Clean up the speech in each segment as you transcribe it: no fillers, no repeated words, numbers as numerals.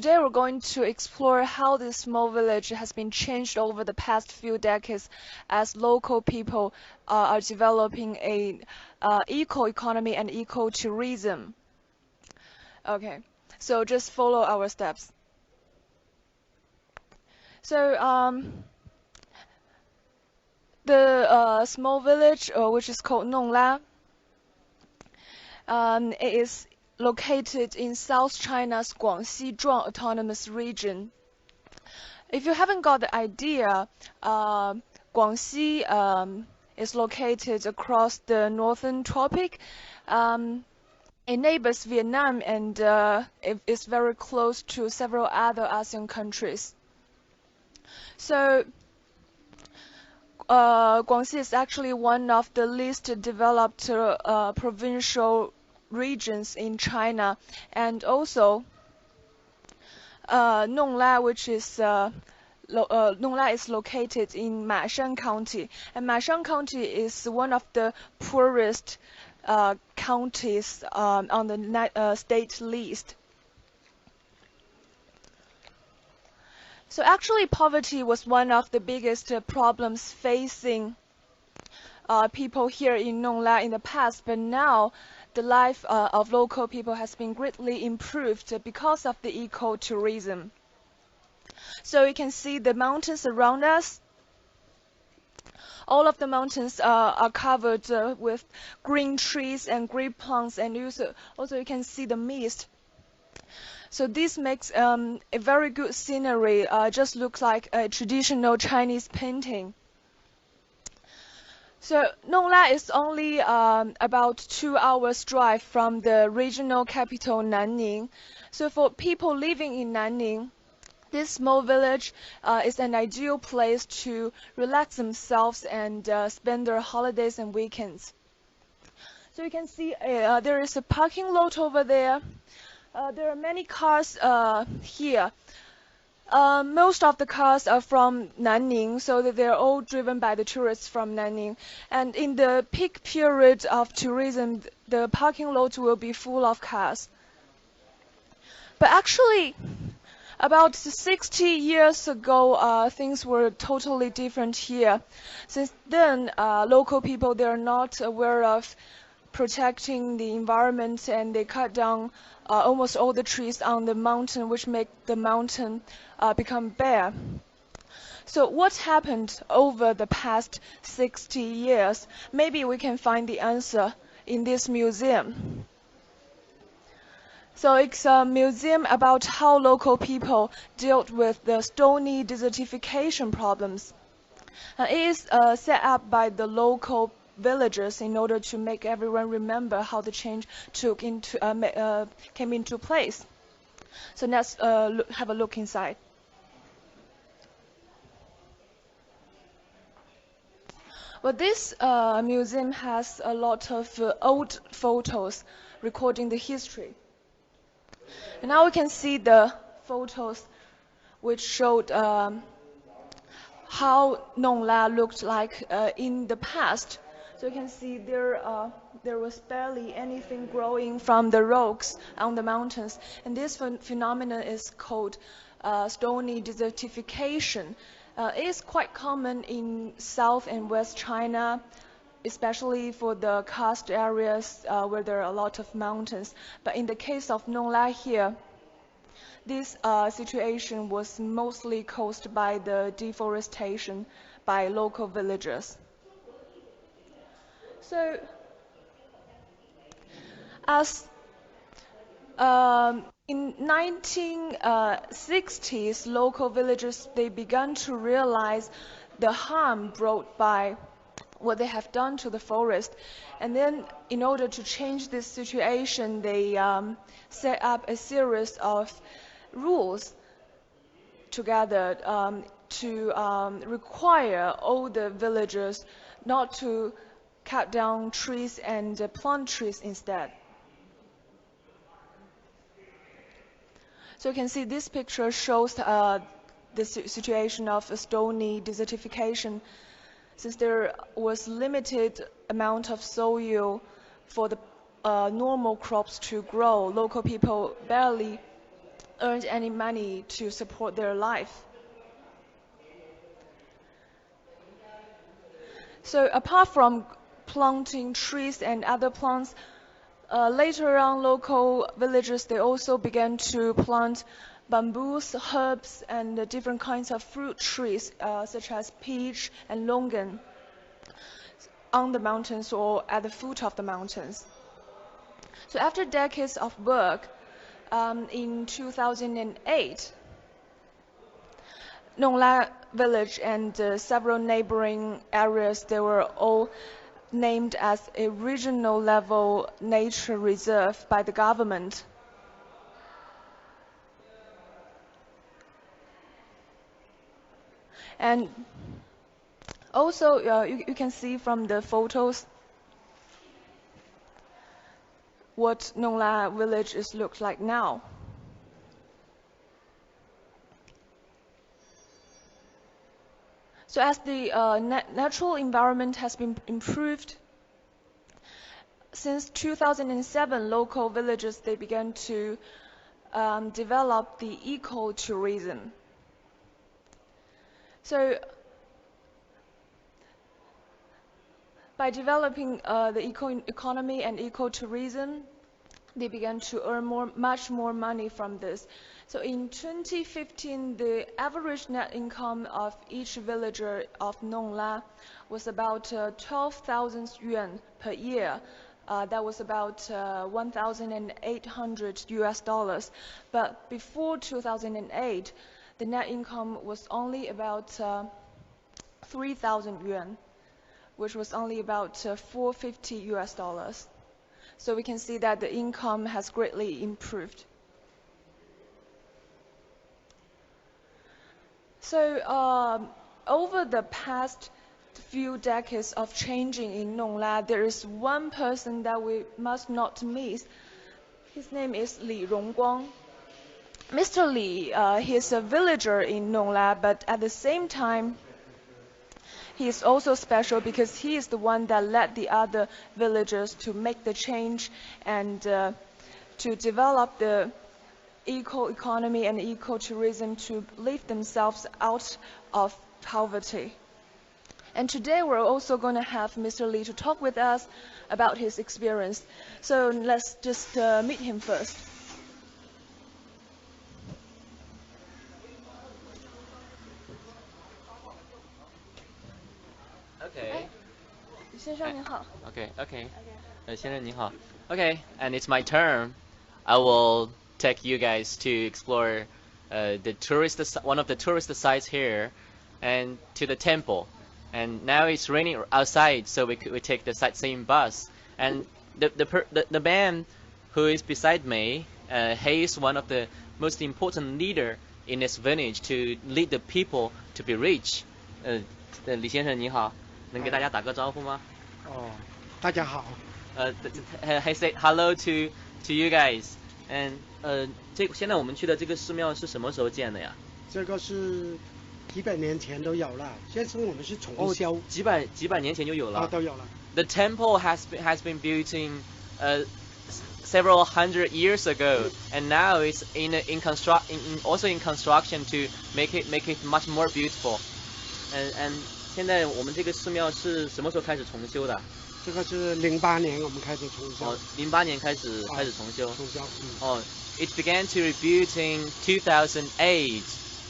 today we're going to explore how this small village has been changed over the past few decades as local people are developing a eco-economy and eco-tourism. Okay, so just follow our steps. So the small village, which is called Nongla, it is located in South China's Guangxi Autonomous Region. If you haven't got the idea, Guangxi is located across the northern tropic. It neighbors Vietnam and it is very close to several other ASEAN countries. So Guangxi is actually one of the least developed provincial regions in China, and also Nongla, which is Nongla is located in Mashan County, and Mashan County is one of the poorest counties on the state list. So actually, poverty was one of the biggest problems facing people here in Nongla in the past, but now the life of local people has been greatly improved because of the eco-tourism. So you can see the mountains around us. All of the mountains are covered with green trees and green plants, and also you can see the mist. So this makes a very good scenery, just looks like a traditional Chinese painting. So Nongla is only about 2 hours drive from the regional capital Nanning. So for people living in Nanning, this small village is an ideal place to relax themselves and spend their holidays and weekends. So you can see there is a parking lot over there. There are many cars here. Most of the cars are from Nanning, so that they're all driven by the tourists from Nanning. And in the peak period of tourism, the parking lot will be full of cars. But actually, about 60 years ago, things were totally different here. Since then, local people, they're not aware of protecting the environment, and they cut down almost all the trees on the mountain, which make the mountain become bare. So what happened over the past 60 years? Maybe we can find the answer in this museum. So it's a museum about how local people dealt with the stony desertification problems. It is set up by the local villagers in order to make everyone remember how the change came into place. So let's have a look inside. Well, this museum has a lot of old photos recording the history. And now we can see the photos which showed how Nongla looked like in the past. So you can see there was barely anything growing from the rocks on the mountains. And this phenomenon is called stony desertification. It is quite common in South and West China, especially for the karst areas where there are a lot of mountains. But in the case of Nongla here, this situation was mostly caused by the deforestation by local villagers. So, as in 1960s, local villagers, they began to realize the harm brought by what they have done to the forest. And then in order to change this situation, they set up a series of rules together to require all the villagers not to cut down trees and plant trees instead. So you can see this picture shows the situation of a stony desertification. Since there was limited amount of soil for the normal crops to grow, local people barely earned any money to support their life. So apart from planting trees and other plants, later on local villagers, they also began to plant bamboos, herbs, and different kinds of fruit trees, such as peach and longan, on the mountains or at the foot of the mountains. So after decades of work, in 2008, Nongla village and several neighboring areas, they were all named as a regional level nature reserve by the government. And also, you can see from the photos what Nongla village is looked like now. So as the natural environment has been improved, since 2007, local villages, they began to develop the ecotourism. So by developing the economy and ecotourism, they began to earn much more money from this. So in 2015, the average net income of each villager of Nongla was about 12,000 yuan per year. That was about 1,800 US dollars. But before 2008, the net income was only about 3,000 yuan, which was only about 450 US dollars. So we can see that the income has greatly improved. So over the past few decades of changing in Nongla, there is one person that we must not miss. His name is Li Rongguang. Mr. Li, he is a villager in Nongla, but at the same time, he is also special because he is the one that led the other villagers to make the change and to develop the eco-economy and ecotourism to lift themselves out of poverty. And today we're also going to have Mr. Li to talk with us about his experience. So let's just meet him first. Okay. 先生您好。 Okay. 先生你好. Okay, and it's my turn. I will take you guys to explore one of the tourist sites here, and to the temple. And now it's raining outside, so we take the sightseeing bus. And the man who is beside me, he is one of the most important leader in this village to lead the people to be rich. 李先生你好，能给大家打个招呼吗？大家好。He said hello to you guys. And 现在我们去的这个寺庙是什么时候建的呀？这个是几百年前都有了，现在我们是重修。几百年前就有了。都有了。The temple has been built in several hundred years ago, and now it's also in construction to make it much more beautiful. And 现在我们这个寺庙是什么时候开始重修的？这个是08年我们开始重修。08年开始重修。It began to rebuild in 2008.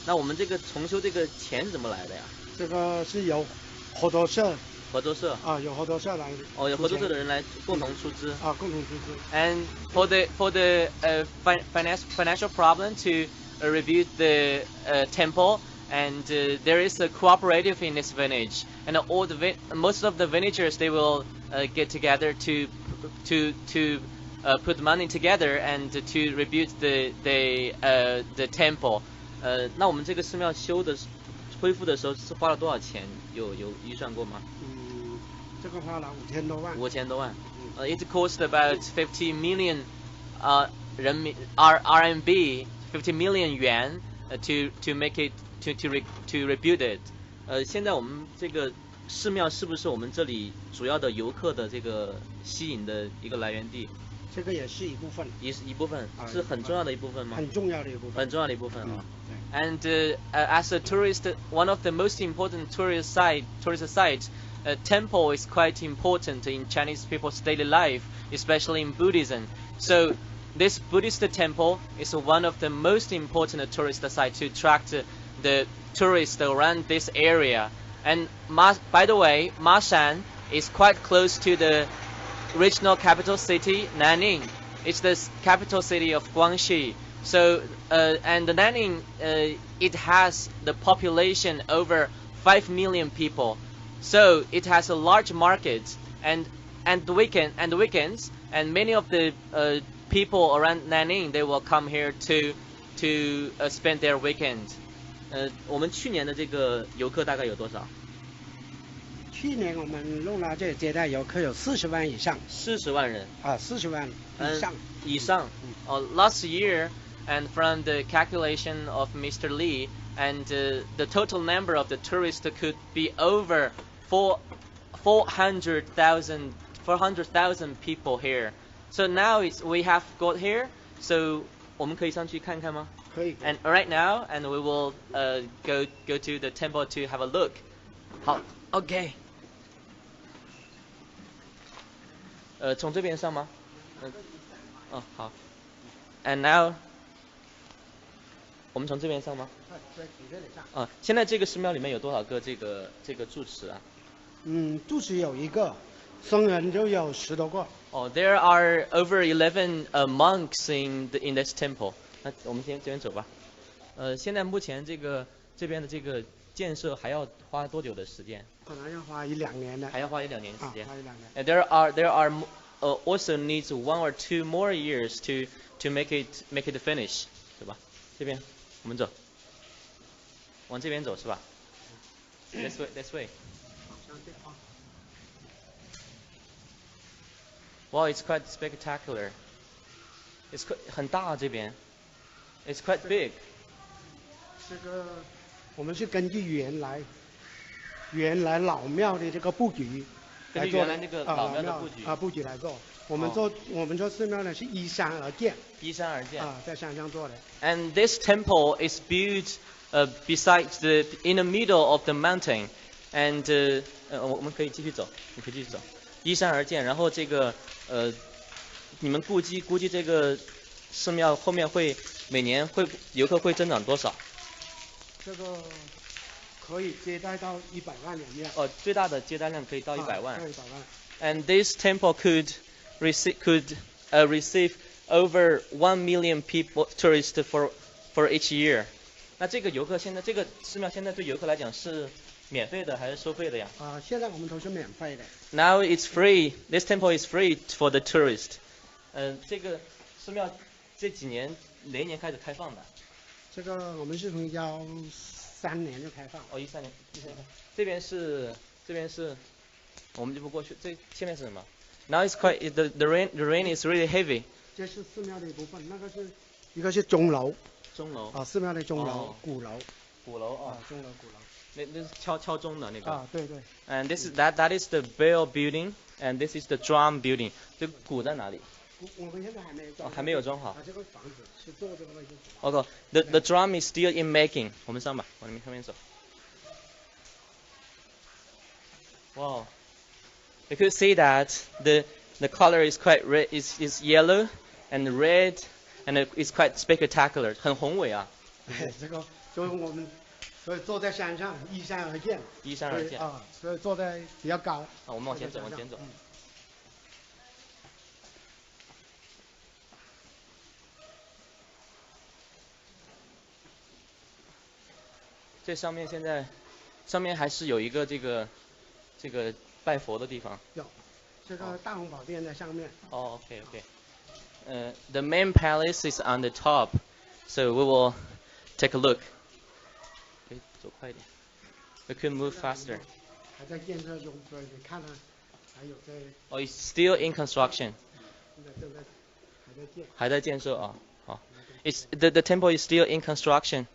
那我们这个重修这个钱是怎么来的呀？这个是由合作社。有合作社来。有合作社的人来共同出资。共同出资。And for the financial problem to rebuild the temple. And there is a cooperative in this village, and most of the villagers, they will get together to put money together and to rebuild the temple. 那我们这个寺庙恢复的时候是花了多少钱？有预算过吗？这个花了5000多万。5000多万。It cost about 50 million RMB, 50 million yuan to make it. To rebuild it. 现在我们这个寺庙是不是我们这里主要的游客的这个吸引的一个来源地？这个也是一部分，也是一部分，啊是很重要的一部分吗？很重要的一部分。很重要的一部分啊。对。And as a tourist, one of the most important tourist sites, a temple is quite important in Chinese people's daily life, especially in Buddhism. So this Buddhist temple is one of the most important tourist sites to attract the tourists around this area. And by the way, Mashan is quite close to the regional capital city, Nanning. It's the capital city of Guangxi. So, and Nanning, it has the population over 5 million people. So it has a large market, and the weekends, and many of the people around Nanning, they will come here to spend their weekend. 我们去年的这个游客大概有多少？去年我们弄了这接待游客有40万以上。40万人。啊，40万以上。以上。Last year, and from the calculation of Mr. Lee, and the total number of the tourists could be over 400,000 people here. So now we have got here. So 我们可以上去看看吗？可以。And right now, and we will go to the temple to have a look. 好 ，OK。从这边上吗？好。And now， 我们从这边上吗？现在这个寺庙里面有多少个这个住持啊？住持有1个，僧人就有10多个。There are over 11 monks in this temple. 那我们先这边走吧。现在目前这边的这个建设还要花多久的时间？可能要花1-2年的。还要花1-2年时间。花1-2年。And there are also needs 1 or 2 more years to make it finish， 对吧？这边我们走，往这边走是吧？This way. Wow, it's quite spectacular. It's 很大这边。It's quite big. 这个我们是根据原来老庙的这个布局来做的。根据原来那个老庙的布局来做。我们做寺庙呢是依山而建。依山而建。在山上做的。And this temple is built besides in the middle of the mountain. And 我们可以继续走，你可以继续走。依山而建，然后这个你们估计这个寺庙后面每年游客会增长多少？这个可以接待到100万人量。最大的接待量可以到100万。100万。And this temple could receive over 1 million tourists for each year. 那这个这个寺庙现在对游客来讲是免费的还是收费的呀？现在我们都是免费的。Now it's free. This temple is free for the tourist. 这个寺庙这几年哪一年开始开放的？这个我们是从13年就开放。13年。这边是，我们就不过去。这前面是什么 ？Now it's quite the rain is really heavy. 这是寺庙的一部分，一个是钟楼。钟楼。寺庙的钟楼，鼓楼。鼓楼啊。钟楼鼓楼。那是敲钟的那个。对。And that is the bell building, and this is the drum building. 这个鼓在哪里？我们现在还没有装。还没有装好。这个房子是做这个位置。Okay, the drum is still in making. 我们上吧，往那边走。Wow, you could see that the color is quite red, is yellow and red, and it's quite spectacular. 很宏伟啊。这个就是我们。所以坐在山上，依山而建。依山而建。所以坐在比较高。我们往前走。这上面还是有一个这个拜佛的地方。有，这个大雄宝殿在上面。OK。The main palace is on the top, so we will take a look. 可以走快一点。We could move faster. 还在建设中，所以你看它还有在。It's still in construction. 还在建设啊。好。It's the temple is still in construction.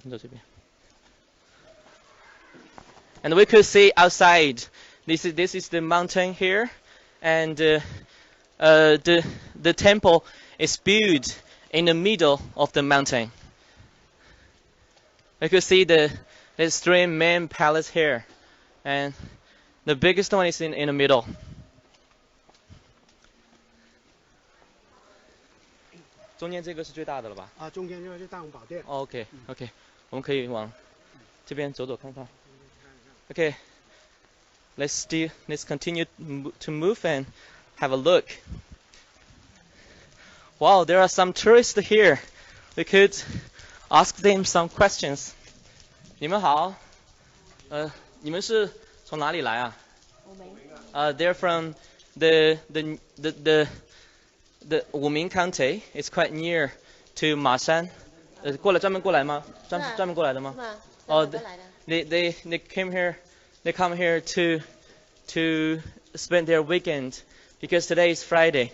你走这边。And we could see outside. This is the mountain here, and the temple is built in the middle of the mountain. You can see there's three main palaces here, and the biggest one is in the middle. 中间这个是最大的了吧？啊，中间就是大雄宝殿。OK， 我们可以往这边走走看看。Okay, let's continue to move and have a look. Wow, there are some tourists here. We could ask them some questions. 你们好，你们是从哪里来啊？They're from the Wumin County. It's quite near to Mashan. 专门过来吗？专门过来的吗？哦， they came here. They come here to spend their weekend because today is Friday.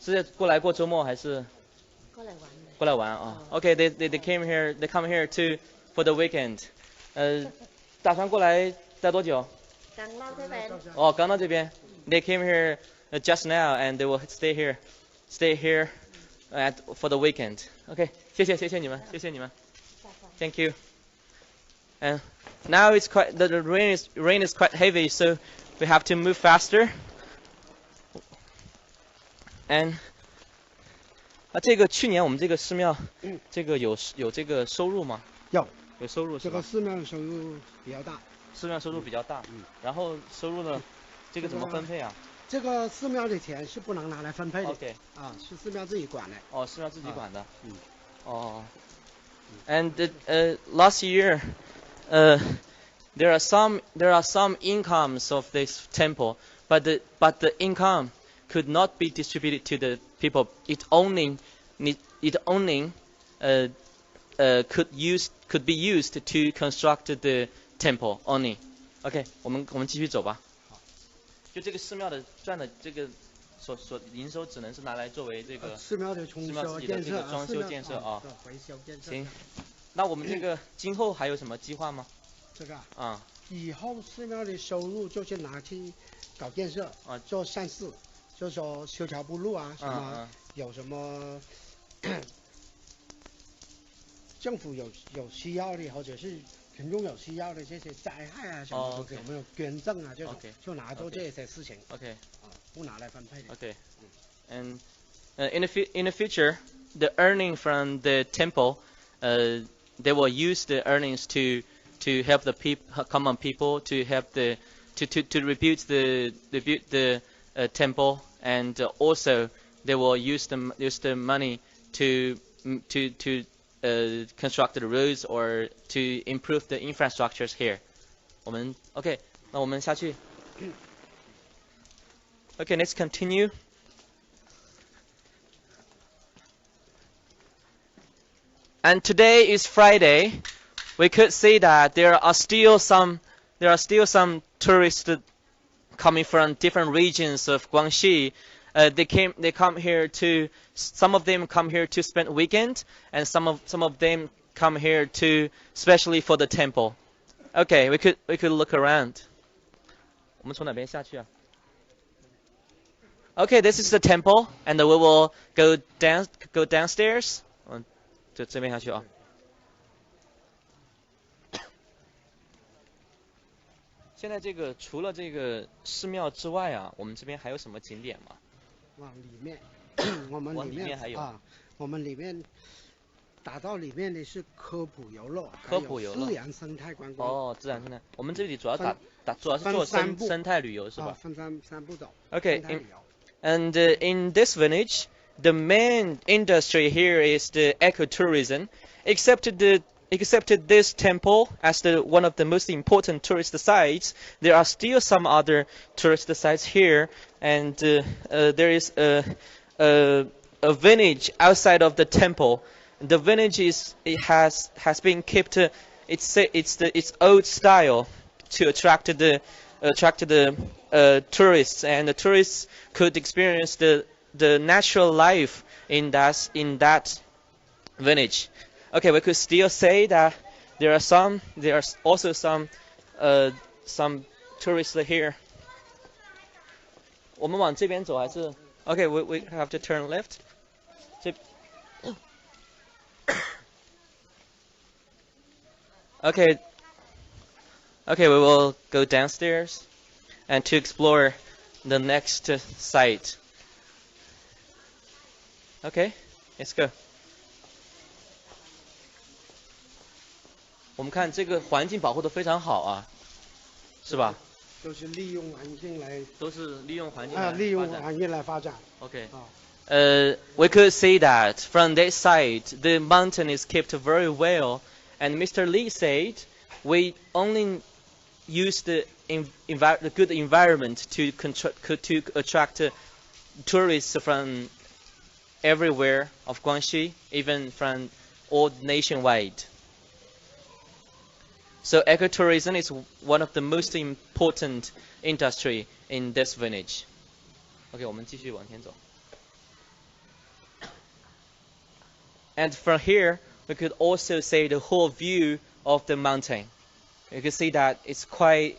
是过来过周末还是？过来玩啊。Okay, they came here. They come here for the weekend. 打算过来待多久？刚到这边。They came here just now and they will stay here for the weekend. Okay, 谢谢你们。Thank you. And now it's quite the rain is quite heavy, so we have to move faster. And 这个去年我们这个寺庙，这个有这个收入吗？有收入是吧？这个寺庙收入比较大。寺庙收入比较大。然后收入呢，这个怎么分配啊？这个寺庙的钱是不能拿来分配的。OK。啊，是寺庙自己管的。哦，寺庙自己管的。And last year, there are some incomes of this temple, but the income could not be distributed to the people. It only could be used to construct the temple only. OK， 我们继续走吧。就这个寺庙的赚的这个所营收，只能是拿来作为这个寺庙自己的这个装修建设啊。维修建设。行，那我们这个今后还有什么计划吗？这个啊，以后寺庙的收入就是拿去搞建设啊，做善事，就说修条补路啊，什么有什么政府有需要的，或者是群众有需要的这些灾害啊什么有没有捐赠啊这种，就拿做这些事情。OK， 啊，不拿来分配的。OK， and in the future, the earning from the temple, they will use the earnings to help the common people, to help to rebuild the temple, and also they will use the money to construct the roads or to improve the infrastructures here. 我们 OK， 那我们下去。Okay, let's continue. And today is Friday. We could see that there are still some tourists coming from different regions of Guangxi. Some of them come here to spend weekend, and some of them come here to especially for the temple. Okay, we could look around. 我们从哪边下去啊？ Okay, this is the temple, and we will go downstairs. 就这边下去啊。现在这个除了这个寺庙之外啊，我们这边还有什么景点吗？往里面，往里面还有啊，我们里面打造里面的是科普游乐，自然生态观光。哦，自然生态，我们这里主要主要是做生态旅游是吧？分三步走。Okay, and in this village, the main industry here is the ecotourism, except this temple as one of the most important tourist sites. There are still some other tourist sites here, and there is a village outside of the temple. The village has been kept its old style to attract the tourists, and the tourists could experience the natural life in that village. Okay, we could still say that there are also some tourists here. 我们往这边走还是 Okay, we have to turn left. Okay, okay, we will go downstairs and to explore the next site. Okay, let's go. 我们看这个环境保护的非常好啊，是吧？都是利用环境来都是利用环境啊，利用发展。环境来发展。 Okay. 啊，We could see that from that side, the mountain is kept very well. And Mr. Lee said, we only use the good environment to attract tourists from everywhere of Guangxi, even from all nationwide. So ecotourism is one of the most important industry in this village. OK， 我们继续往前走。And from here, we could also see the whole view of the mountain. You can see that it's quite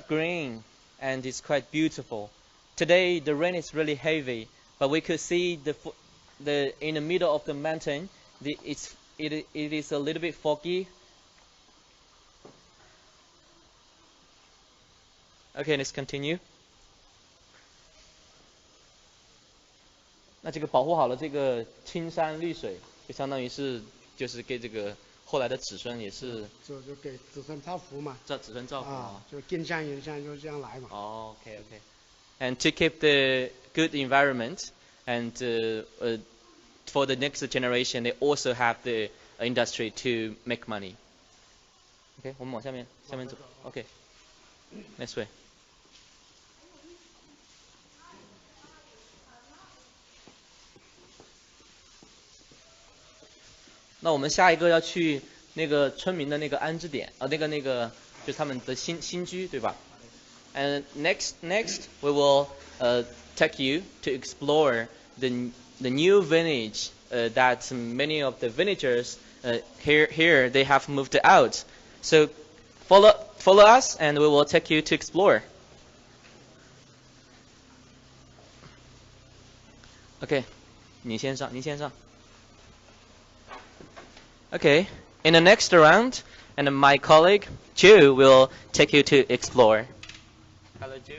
green and it's quite beautiful. Today the rain is really heavy, but we could see the in the middle of the mountain, it is a little bit foggy. Okay, let's continue. 那这个保护好了这个青山绿水，就相当于是就是给这个后来的子孙也是就给子孙造福嘛。子孙造福啊，就近乡远乡就这样来嘛。哦 ，OK OK。And to keep the good environment and for the next generation, they also have the industry to make money. OK， 我们往下面走。OK，next way。那我们下一个要去那个村民的那个安置点，那个就是他们的新居，对吧？ And next we will take you to explore the new village that many of the villagers here they have moved out. So follow us and we will take you to explore. Okay, 您先上。Okay, in the next round, and my colleague Ju will take you to explore. Hello, Ju.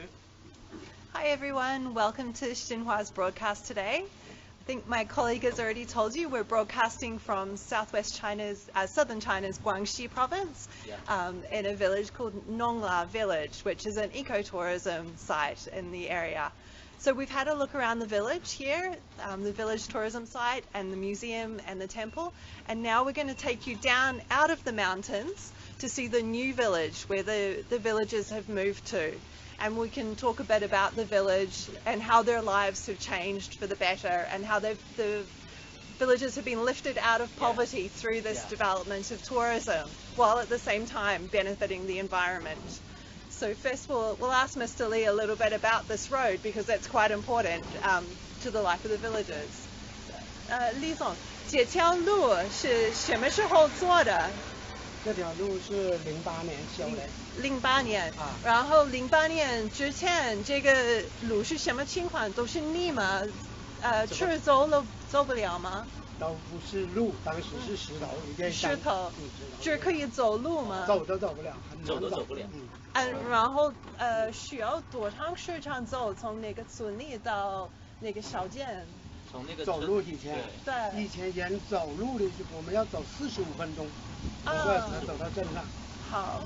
Hi everyone, welcome to Xinhua's broadcast today. I think my colleague has already told you we're broadcasting from southern China's Guangxi province, in a village called Nongla village, which is an ecotourism site in the area. So we've had a look around the village here, the village tourism site and the museum and the temple, and now we're going to take you down out of the mountains to see the new village where the villagers have moved to. And we can talk a bit about the village and how their lives have changed for the better and how the villagers have been lifted out of poverty through this development of tourism, while at the same time benefiting the environment. So first we'll ask Mr. Lee a little bit about this road because that's quite important to the life of the villagers. 李总，这条路是什么时候做的？这条路是08年修的。08年，然后08年之前这个路是什么情况？都是泥吗？车走不了吗？都不是路，当时是石头，一片石头，这可以走路吗？走都走不了，很难走不了。然后需要多长时间走？从那个村里到那个小镇？从那个走路以前，对，以前人走路的我们要走45分钟，才走到镇上。好。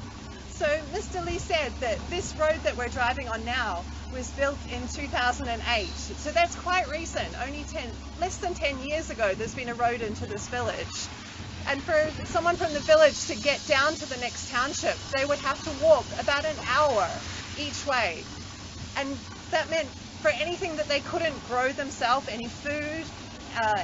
So Mr. Lee said that this road that we're driving on now was built in 2008. So that's quite recent. Only less than 10 years ago, there's been a road into this village. And for someone from the village to get down to the next township, they would have to walk about an hour each way. And that meant for anything that they couldn't grow themselves, any food,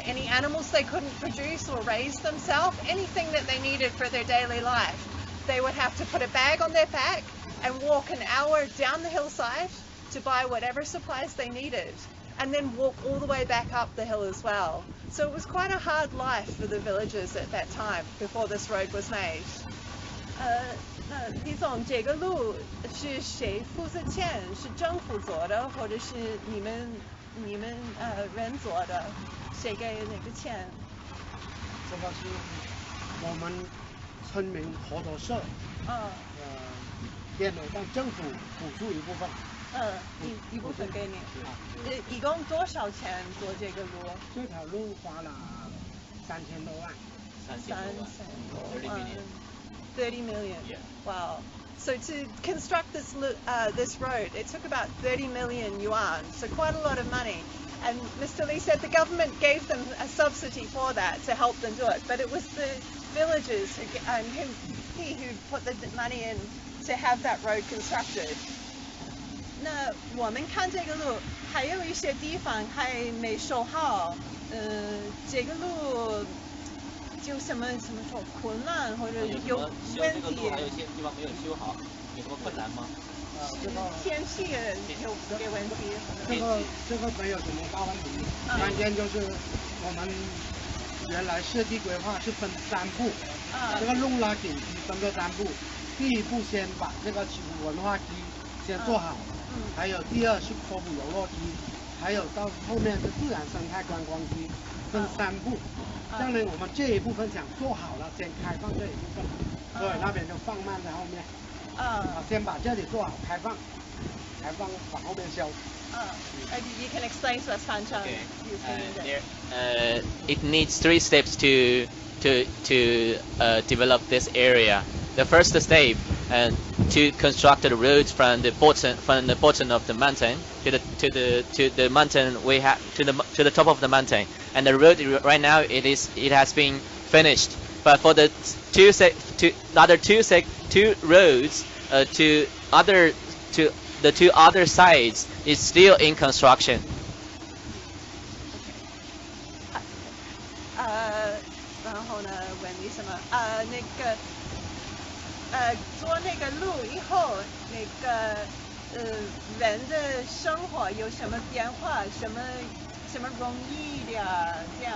any animals they couldn't produce or raise themselves, anything that they needed for their daily life, they would have to put a bag on their back and walk an hour down the hillside to buy whatever supplies they needed, and then walk all the way back up the hill as well. So it was quite a hard life for the villagers at that time before this road was made. 那李总，这个路是谁负责建？是政府做的，或者是你们人做的？谁给那个钱？这个是我们村民合作社建的，但政府补助一部分。一部分给你。一共多少钱做这个路？这条路花了3000多万。30 million. 30 million. Yeah. Wow. So to construct this this road, it took about 30 million yuan, so quite a lot of money. And Mr. Lee said the government gave them a subsidy for that to help them do it, but it was the villagers and he who put the money in to have that road constructed. 那我们看这个路，还有一些地方还没修好，这个路就什么说困难或者有问题。还有一些地方没有修好，有什么困难吗？天气有问题。这个没有什么大问题，关键就是我们原来设计规划是分3步，这个弄拉景区分个3步，第一步先把这个文化区先做好，还有第2是科普游乐区，还有到后面是自然生态观光区，分3步。这样呢，我们这一部分想做好了，先开放这一部分，所以那边就放慢在后面。先把这里做好，开放往后面修。You can explain to us, Fan Cheng. It needs 3 steps to develop this area. The first step to construct the roads from the bottom of the mountain to the mountain we have to the top of the mountain. And the road right now it has been finished. But for the two roads to the 2 other sides is still in construction. 然后呢，问你什么？做那个路以后，那个人的生活有什么变化？什么容易一点？这样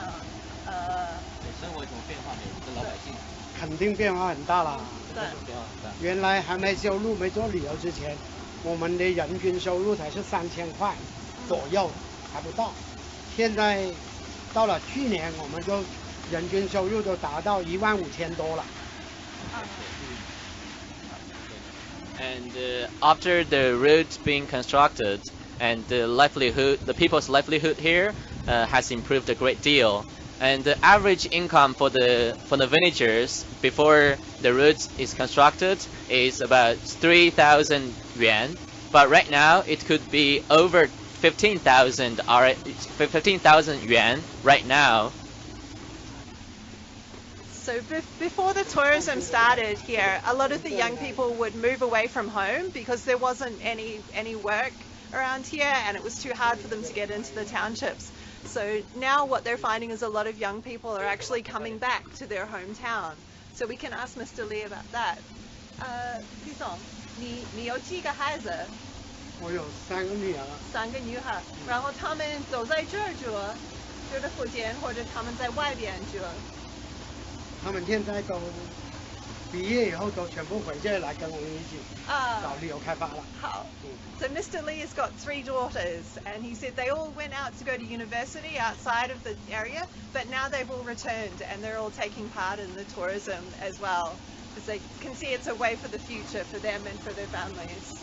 生活有什么变化没有？跟老百姓肯定变化很大了。对。原来还没修路、没做旅游之前，我们的人均收入才是3000块左右，还不到。现在到了去年，我们就人均收入都达到15000多了。And after the roads being constructed, and the people's livelihood here has improved a great deal. And the average income for the villagers before the roads is constructed is about 3,000 yuan. But right now it could be over 15,000 yuan right now. So before the tourism started here, a lot of the young people would move away from home because there wasn't any work around here and it was too hard for them to get into the townships. So now what they're finding is a lot of young people are actually coming back to their hometown. So we can ask Mr. Lee about that. 李总，你有几个孩子？我有3个女儿。3个女孩，然后他们都在这儿住，这的附近，或者他们在外边住。他们现在都毕业以后都全部回这来跟我们一起搞旅游开发了。好。So Mr. Lee has got 3 daughters, and he said they all went out to go to university outside of the area, but now they've all returned and they're all taking part in the tourism as well, because they can see it's a way for the future for them and for their families.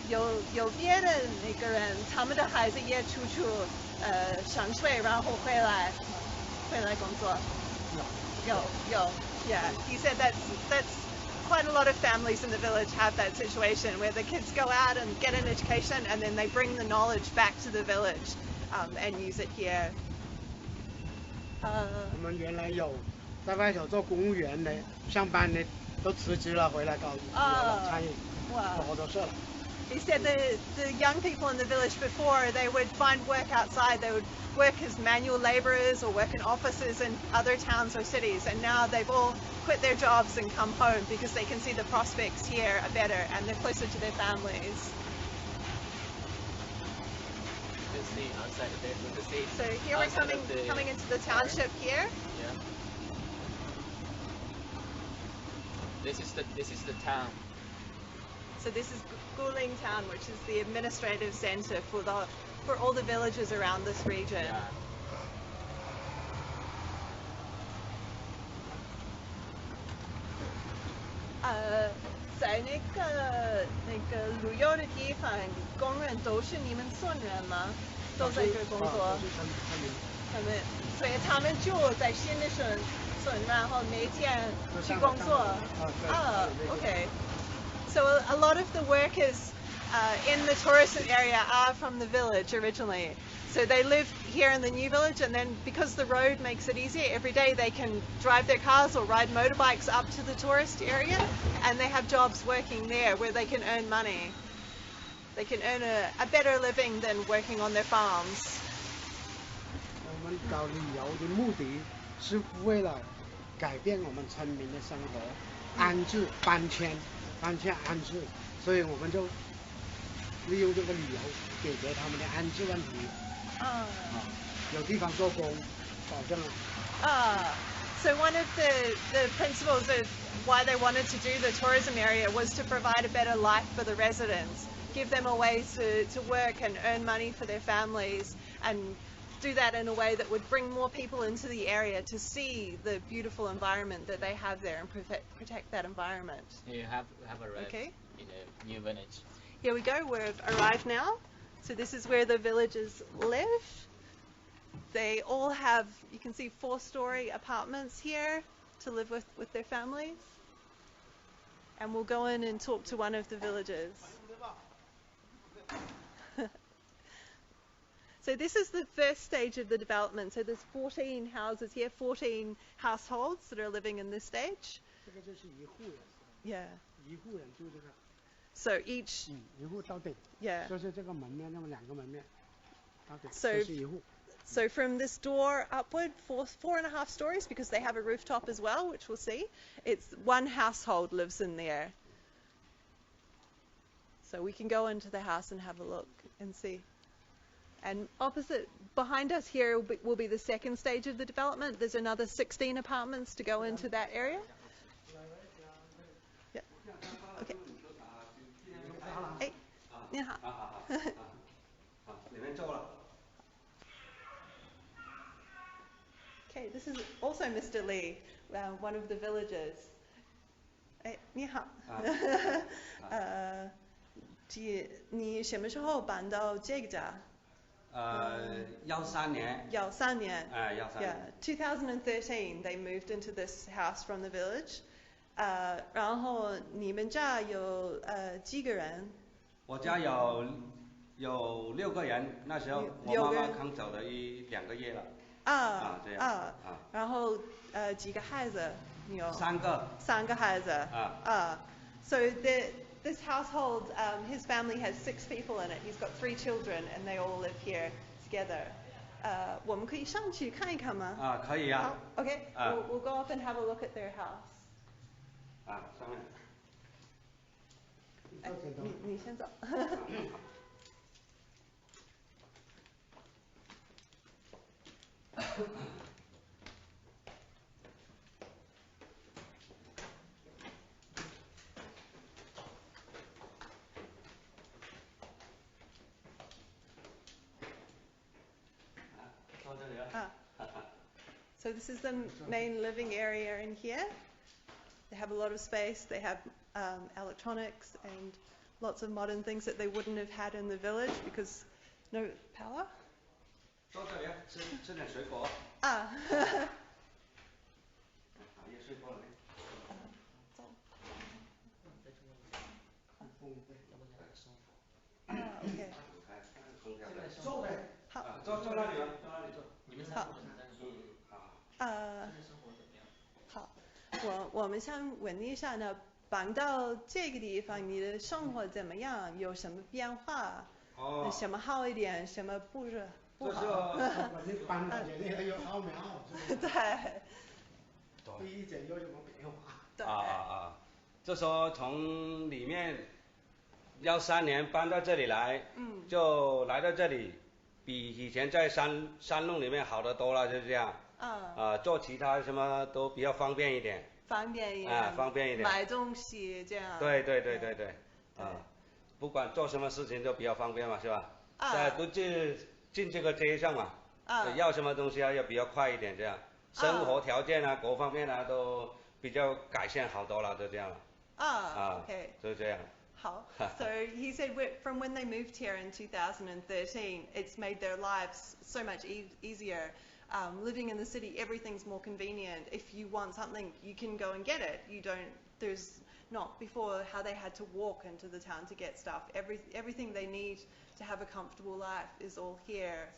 有别的那个人，他们的孩子也出去上学，然后回来工作。有 yeah. He said that's quite a lot of families in the village have that situation where the kids go out and get an education and then they bring the knowledge back to the village and use it here. 我们原来有在外头做公务员的、上班的，都辞职了，回来搞餐饮，做合作社了。He said the young people in the village before, they would find work outside. They would work as manual laborers or work in offices in other towns or cities. And now they've all quit their jobs and come home because they can see the prospects here are better and they're closer to their families. So here we're coming into the township here. Yeah. this is the town. So this is Guling town, which is the administrative center for all the villages around this region. Yeah. 在那个旅游的地方，工人都是你们村人吗？都在这工作。所以他们就在新的村，然后每天去工作。Okay. So a lot of the workers in the tourism area are from the village originally. So they live here in the new village, and then because the road makes it easier, every day they can drive their cars or ride motorbikes up to the tourist area, and they have jobs working there where they can earn money. They can earn a better living than working on their farms. 我们搞旅游的目的是为了改变我们村民的生活，安置、搬迁安置，所以我们就利用这个旅游解决他们的安置问题。有地方做工，保证。So one of the principles of why they wanted to do the tourism area was to provide a better life for the residents, give them a way to work and earn money for their families, and do that in a way that would bring more people into the area to see the beautiful environment that they have there and protect that environment. You have arrived Okay. in a new village. Here we go, we've arrived now. So this is where the villagers live. They all have, you can see 4-story apartments here to live with their families. And we'll go in and talk to one of the villagers. So this is the first stage of the development. So there's 14 houses here, 14 households that are living in this stage. Yeah. So each, yeah. So from this door upward, 4.5 stories, because they have a rooftop as well, which we'll see. It's one household lives in there. So we can go into the house and have a look and see. And opposite, behind us here will be the second stage of the development. There's another 16 apartments to go into that area. Yeah. Okay. Hey, 你好。Okay, this is also Mr. Lee, one of the villagers. 哎，你好。你什么时候搬到这个家13年。13年。13年。Yeah, 2013 they moved into this house from the village. 然后你们家有几个人？我家有6个人，那时候我妈妈刚走了2个月了。这样。然后几个孩子？你有3个。3个孩子。So this household, his family has 6 people in it. He's got 3 children, and they all live here together. 我们可以上去看一看吗？可以啊。Okay, we'll go up and have a look at their house. 上面。你先走。So this is the main living area in here. They have a lot of space. They have electronics and lots of modern things that they wouldn't have had in the village because no power. 坐这里吃点水果。也睡过了没？OK。坐呗。好。坐那里吧，坐那里坐。你们好。好，我们想问一下呢，搬到这个地方，你的生活怎么样？有什么变化？什么好一点，什么不好？搬到这里有好没好？对。第一点有什么变化？对。就说从里面13年搬到这里来，就来到这里，比以前在山洞里面好得多了，就这样。做其他什么都比较方便一点。方便一点。方便一点。买东西这样。对。不管做什么事情都比较方便嘛，是吧？都进这个街上嘛。要什么东西要比较快一点，这样。生活条件各方面都比较改善好多了，就这样了。OK。就这样。好。So he said from when they moved here in 2013, it's made their lives so much easier. Living in the city, everything's more convenient. If you want something, you can go and get it. There's not before how they had to walk into the town to get stuff. Everything they need to have a comfortable life is all here.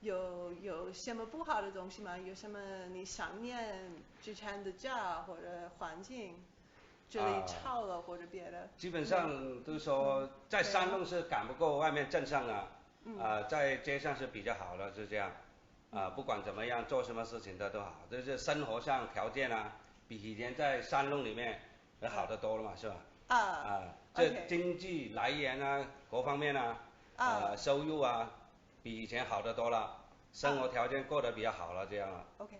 有什么不好的东西吗？有什么你想念之前的家或者环境？这里吵了或者别的？基本上都说在山路是赶不过外面镇上啊。在街上是比较好的，是这样。不管怎么样，做什么事情的都好，就是生活上条件比以前在山路里面好得多了嘛，是吧？这经济来源各方面收入比以前好得多了，生活条件过得比较好了，这样。Okay.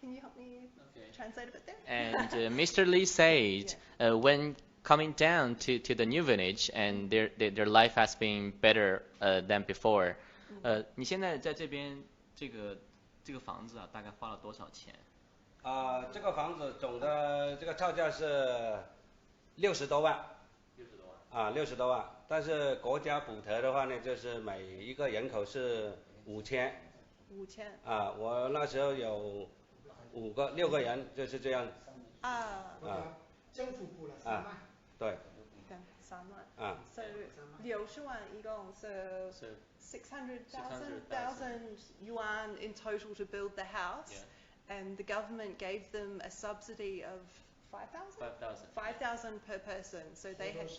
Can you help me translate a bit there? And Mr. Lee said, when coming down to the new village, and their life has been better than before. 你现在在这边这个房子大概花了多少钱？这个房子总的这个造价是60多万。60多万。但是国家补贴的话呢，就是每一个人口是5000。5000。我那时候有6个人，就是这样。政府补了3万。对。3万。So 60万一共是 600,000 yuan in total to build the house, and the government gave them a subsidy of 5,000 per person. So they have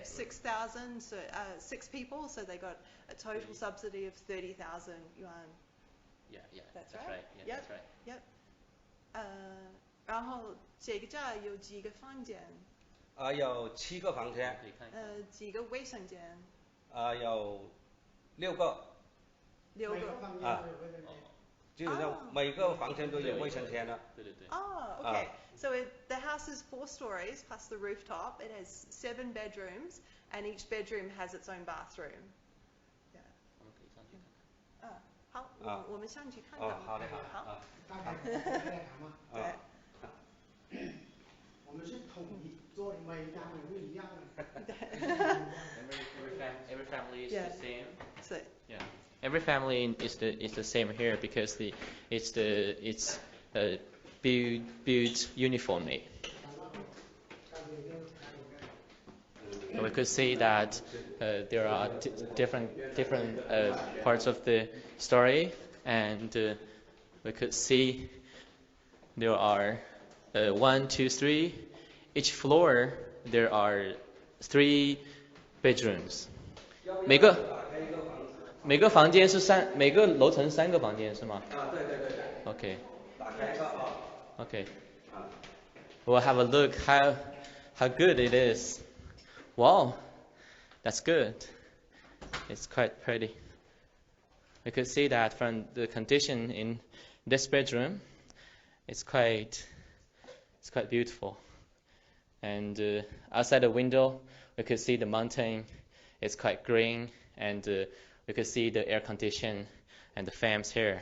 6,000, so 6 people, so they got a total subsidy of 30,000 yuan. Yeah, that's right. Yeah, that's right. Yep. 然后这个家有几个房间？有7个房间。几个卫生间？有6个。6个。基本上每个房间都有卫生间了。对。Okay. So the house is 4 stories plus the rooftop. It has 7 bedrooms, and each bedroom has its own bathroom. 我们可以上去看看。好，我们上去看看。好的。大概谈吗？对。我们是统一做的，每家每户一样的。Every family is the same. So. Yeah. Every family is the same here because it's built uniformly. We could see that there are different parts of the story, and we could see there are 1, 2, 3. Each floor there are 3 bedrooms. 每个房间是每个楼层3个房间是吗？对。Okay. 打开一个Okay. We'll have a look how good it is. Wow, that's good. It's quite pretty. We could see that from the condition in this bedroom. It's quite beautiful. And outside the window, we could see the mountain. It's quite green, and we could see the air condition and the fans here.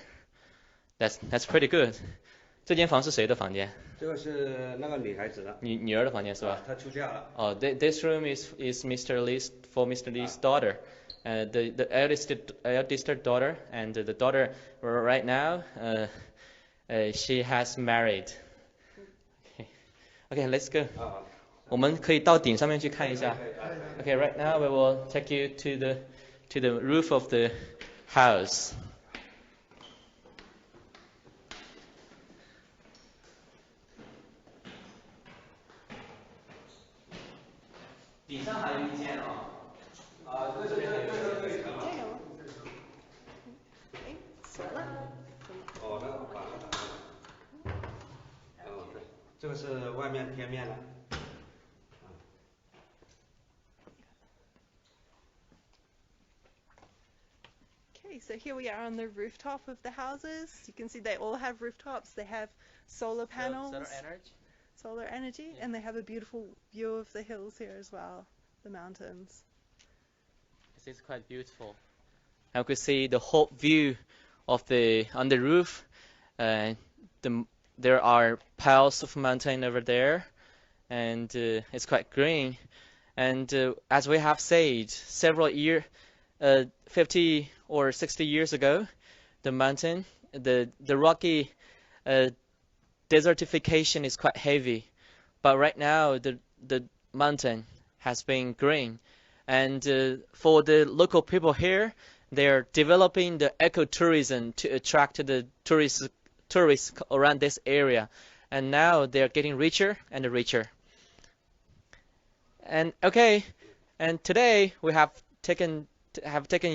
That's pretty good. 这间房是谁的房间？这个是那个女孩子的。女儿的房间是吧？她出嫁了。Oh, this room is Mr. Lee's for Mr. Lee's daughter. The eldest daughter, and the daughter right now, she has married. Okay, let's go. 我们可以到顶上面去看一下。Okay, right now we will take you to the roof of the house. 顶上还有一间哦。这边还有一间。这个是外面贴面的。Okay, so So here we are on the rooftop of the houses. You can see they all have rooftops. They have solar panels, solar energy, Yeah. and they have a beautiful view of the hills here as well, the mountains. This is quite beautiful. I could see the whole view of on the roof. There are piles of mountain over there, and it's quite green. And as we have said, 50 or 60 years ago, the mountain, the rocky desertification is quite heavy. But right now, the mountain has been green. And for the local people here, they're developing the ecotourism to attract the tourists around this area. And now they're getting richer and richer. And okay, and today we have taken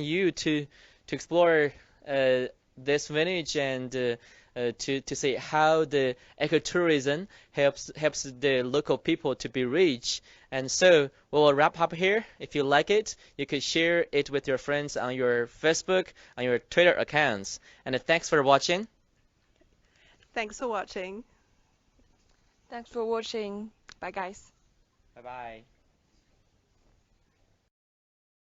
you to explore this village and to see how the ecotourism helps the local people to be rich. And so we will wrap up here. If you like it, you could share it with your friends on your Facebook, on your Twitter accounts. And thanks for watching. Thanks for watching. Thanks for watching. Bye, guys. Bye bye.